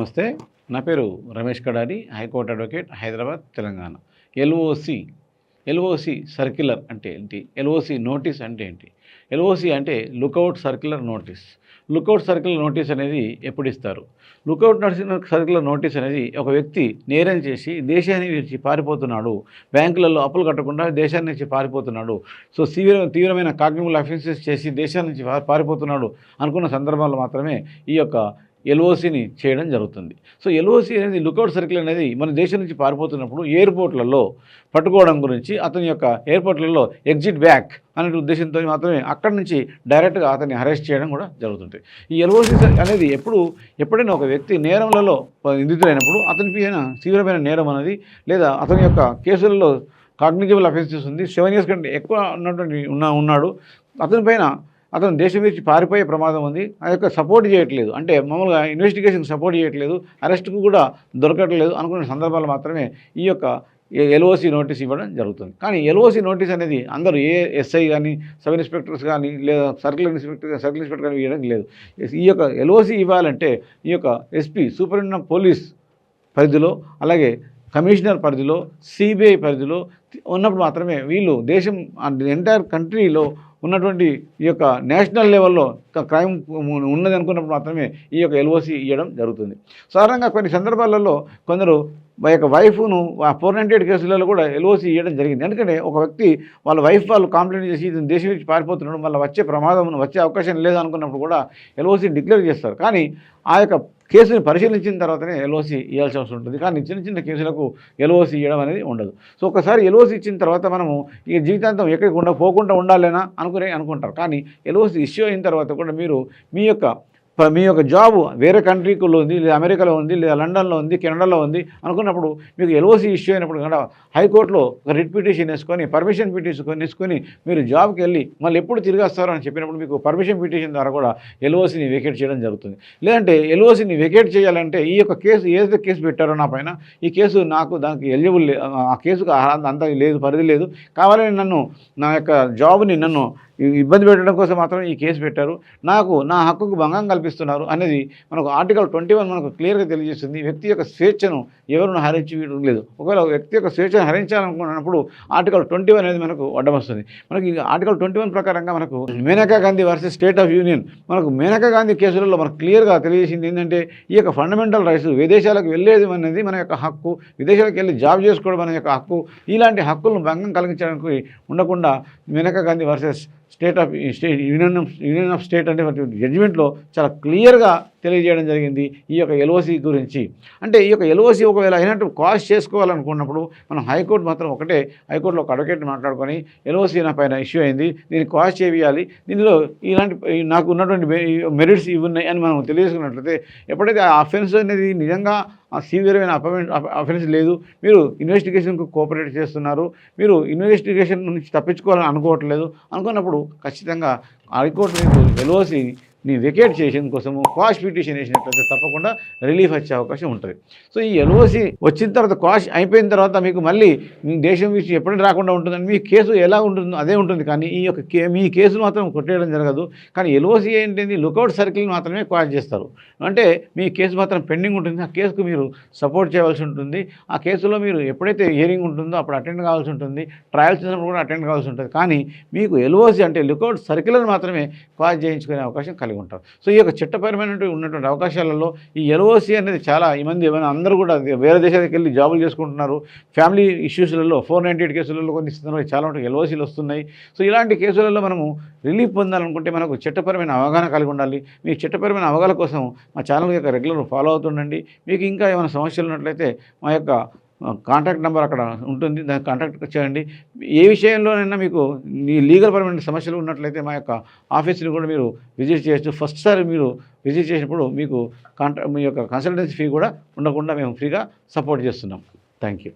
నమస్తే. నా పేరు Ramesh Kadari, high court advocate, Hyderabad, Telangana. LOC, LOC circular అంటే ఏంటి? ఎల్ఓసి నోటీస్ అంటే ఏంటి? ఎల్ఓసి అంటే lookout circular notice. Lookout circular notice అనేది ఎప్పుడు ఇస్తారు? లుకౌట్ సర్క్యులర్ నోటీస్ అనేది ఒక వ్యక్తి నేరం చేసి దేశాన్ని విడిచి పారిపోతున్నాడు, బ్యాంకులలో అప్పులు కట్టకుండా దేశాన్ని నుంచి పారిపోతున్నాడు, సో తీవ్రమైన కాగ్నిబుల్ అఫెన్సెస్ చేసి దేశాల నుంచి పారిపోతున్నాడు అనుకున్న సందర్భాల్లో మాత్రమే ఈ యొక్క ఎల్ఓసిని చేయడం జరుగుతుంది. సో ఎల్ఓసి అనేది లుకౌట్ సర్కిల్ అనేది మన దేశం నుంచి పారిపోతున్నప్పుడు ఎయిర్పోర్ట్లలో పట్టుకోవడం గురించి, అతని యొక్క ఎయిర్పోర్ట్లలో ఎగ్జిట్ బ్యాక్ అనే ఉద్దేశంతో మాత్రమే అక్కడి నుంచి డైరెక్ట్గా అతన్ని అరెస్ట్ చేయడం కూడా జరుగుతుంది. ఈ ఎల్ఓసి అనేది ఎప్పుడైనా ఒక వ్యక్తి నేరంలలో నిందితులైనప్పుడు అతని పైన తీవ్రమైన నేరం అనేది లేదా అతని యొక్క కేసులలో కాగ్నిటివ్ అఫెన్సెస్ ఉంది, 7 years కంటే ఎక్కువ ఉన్నాడు, అతను దేశం నుంచి పారిపోయే ప్రమాదం ఉంది, ఆ యొక్క సపోర్ట్ చేయట్లేదు, అంటే మామూలుగా ఇన్వెస్టిగేషన్ సపోర్ట్ చేయట్లేదు, అరెస్ట్కు కూడా దొరకట్లేదు అనుకునే సందర్భాలు మాత్రమే ఈ యొక్క ఎల్ఓసి నోటీస్ ఇవ్వడం జరుగుతుంది. కానీ ఎల్ఓసి నోటీస్ అనేది అందరూ ఎస్ఐ కానీ, సబ్ ఇన్స్పెక్టర్స్ కానీ, లేదా సర్కిల్ ఇన్స్పెక్టర్ కానీ ఇవ్వడం లేదు. ఈ యొక్క ఎల్ఓసి ఇవ్వాలంటే ఈ యొక్క ఎస్పీ, సూపరింటెండెంట్ ఆఫ్ పోలీస్ పరిధిలో, అలాగే కమిషనర్ పరిధిలో, సిబిఐ పరిధిలో ఉన్నప్పుడు మాత్రమే వీళ్ళు దేశం ఎంటైర్ కంట్రీలో ఉన్నటువంటి ఈ యొక్క నేషనల్ లెవెల్లో క్రైమ్ ఉన్నది అనుకున్నప్పుడు మాత్రమే ఈ యొక్క ఎల్ఓసి ఇవ్వడం జరుగుతుంది. సాధారణంగా కొన్ని సందర్భాలలో కొందరు యొక్క వైఫ్ను 498 కేసులలో కూడా ఎల్ఓసి ఇవ్వడం జరిగింది. ఎందుకంటే ఒక వ్యక్తి వాళ్ళ వైఫ్ వాళ్ళు కంప్లైంట్ చేసి ఇతను దేశం నుంచి పారిపోతున్నాడు, మళ్ళీ వచ్చే అవకాశం లేదు అనుకున్నప్పుడు కూడా ఎల్ఓసి డిక్లేర్ చేస్తారు. కానీ ఆ యొక్క కేసుని పరిశీలించిన తర్వాతనే ఎల్ఓసి ఇవ్వాల్సి అవసరం ఉంటుంది. కానీ చిన్న కేసులకు ఎల్ఓసి ఇవ్వడం అనేది ఉండదు. సో ఒకసారి ఎల్ఓసి ఇచ్చిన తర్వాత మనము ఈ జీవితాంతం ఎక్కడికి పోకుండా ఉండాలేనా అనుకుంటారు. కానీ ఎల్ఓసి ఇష్యూ అయిన తర్వాత కూడా మీరు మీ యొక్క జాబ్ వేరే కంట్రీలో ఉంది, లేదా అమెరికాలో ఉంది, లేదా లండన్లో ఉంది, కెనడాలో ఉంది అనుకున్నప్పుడు మీకు ఎల్ఓసి ఇష్యూ అయినప్పుడు కూడా హైకోర్టులో ఒక రిట్ పిటిషన్ వేసుకొని, పర్మిషన్ పిటిషన్ తీసుకొని మీరు జాబ్కి వెళ్ళి మళ్ళీ ఎప్పుడు తిరిగి వస్తారో అని చెప్పినప్పుడు మీకు పర్మిషన్ పిటిషన్ ద్వారా కూడా ఎల్ఓసిని వెకేట్ చేయడం జరుగుతుంది. లేదంటే ఎల్ఓసిని వెకేట్ చేయాలంటే ఈ యొక్క కేసు ఏదైతే కేసు పెట్టారో నా పైన, ఈ కేసు దానికి ఎలిజిబుల్, ఆ కేసుకు అంత లేదు, పరిధి లేదు, కావాలని నా యొక్క జాబ్ని ఇబ్బంది పెట్టడం కోసం మాత్రం ఈ కేసు పెట్టారు, నా హక్కుకు భంగం కల్పిస్తున్నారు అనేది మనకు ఆర్టికల్ 21 మనకు క్లియర్గా తెలియజేస్తుంది. వ్యక్తి యొక్క స్వేచ్ఛను ఎవరు హరించి లేదు. ఒకవేళ వ్యక్తి యొక్క స్వేచ్ఛను హరించాలనుకున్నప్పుడు ఆర్టికల్ 21 అనేది మనకు అడ్డం వస్తుంది. మనకి ఆర్టికల్ 21 ప్రకారంగా మనకు Maneka Gandhi versus state of union, మనకు మేనకా గాంధీ కేసులలో మనకు క్లియర్గా తెలియజేసింది ఏంటంటే ఈ యొక్క ఫండమెంటల్ రైట్స్, విదేశాలకు వెళ్ళేది అనేది మన యొక్క హక్కు, విదేశాలకు వెళ్ళి జాబ్ చేసుకోవడం మన యొక్క హక్కు, ఇలాంటి హక్కులను భంగం కలిగించడానికి ఉండకుండా Maneka Gandhi versus union of state అనే జడ్జిమెంట్లో చాలా క్లియర్గా తెలియజేయడం జరిగింది ఈ యొక్క ఎల్ఓసి గురించి. అంటే ఈ యొక్క ఎల్ఓసి ఒకవేళ అయినట్టు కాస్ట్ చేసుకోవాలనుకున్నప్పుడు మనం హైకోర్టులో ఒక అడ్వకేట్ మాట్లాడుకొని ఎల్ఓసి నా పైన ఇష్యూ అయింది, దీన్ని కాస్ట్ చేయాలి, దీనిలో ఇలాంటి నాకు ఉన్నటువంటి మెరిట్స్ ఇవి ఉన్నాయి అని మనం తెలియజేసుకున్నట్లయితే, ఎప్పుడైతే ఆ అఫెన్స్ అనేది నిజంగా సివియర్మైన అఫెన్స్ లేదు, మీరు ఇన్వెస్టిగేషన్కు కోఆపరేట్ చేస్తున్నారు, మీరు ఇన్వెస్టిగేషన్ నుంచి తప్పించుకోవాలని అనుకోవట్లేదు అనుకున్నప్పుడు ఖచ్చితంగా హైకోర్టు మీకు ఎల్ఓసిని వెకేట్ చేసిన కోసము క్వాష్ పిటిషన్ వేసినట్లయితే తప్పకుండా రిలీఫ్ వచ్చే అవకాశం ఉంటుంది. సో ఈ ఎల్ఓసి వచ్చిన తర్వాత క్వాష్ అయిపోయిన తర్వాత మీకు మళ్ళీ మీ దేశం విషయం ఎప్పుడైనా రాకుండా ఉంటుందని మీ కేసు ఎలా ఉంటుందో అదే ఉంటుంది. కానీ మీ కేసును మాత్రం కొట్టేయడం జరగదు. కానీ ఎల్ఓసి ఏంటిది, లుకౌట్ సర్కిల్ మాత్రమే క్వాష్ చేస్తారు. అంటే మీ కేసు మాత్రం పెండింగ్ ఉంటుంది, ఆ కేసుకు మీరు సపోర్ట్ చేయవలసి ఉంటుంది. ఆ కేసులో మీరు ఎప్పుడైతే హియరింగ్ ఉంటుందో అప్పుడు అటెండ్ కావాల్సి ఉంటుంది, ట్రయల్స్ చేసినప్పుడు కూడా అటెండ్ కావాల్సి ఉంటుంది. కానీ మీకు ఎల్ఓసి అంటే లుకౌట్ సర్కిల్ మాత్రమే క్వాష్ చేయించుకునే అవకాశం కలిగి ఉంటారు. సో ఈ యొక్క చట్టపరమైన ఉన్నటువంటి అవకాశాలలో ఈ ఎల్ఓసి అనేది చాలా ఈ మంది అందరూ కూడా వేరే దేశాలకు వెళ్ళి జాబులు చేసుకుంటున్నారు. ఫ్యామిలీ ఇష్యూస్లలో 498 కేసులలో కొన్ని చాలా ఎల్ఓసీలు వస్తున్నాయి. సో ఇలాంటి కేసులలో మనము రిలీఫ్ పొందాలనుకుంటే మనకు చట్టపరమైన అవగాహన కలిగి ఉండాలి. మీ చట్టపరమైన అవగాహన కోసం మా ఛానల్ యొక్క రెగ్యులర్ ఫాలో అవుతుండండి. మీకు ఇంకా ఏమైనా సమస్యలు ఉన్నట్లయితే మా యొక్క కాంటాక్ట్ నెంబర్ అక్కడ ఉంటుంది, దాన్ని కాంటాక్ట్ చేయండి. ఏ విషయంలోనైనా మీకు ఈ లీగల్ పరమైన సమస్యలు ఉన్నట్లయితే మా యొక్క ఆఫీస్ని కూడా మీరు విజిట్ చేయొచ్చు. ఫస్ట్ సారి మీరు విజిట్ చేసినప్పుడు మీకు మీ యొక్క కన్సల్టెన్సీ ఫీ కూడా ఉండకుండా మేము ఫ్రీగా సపోర్ట్ చేస్తున్నాం. Thank you.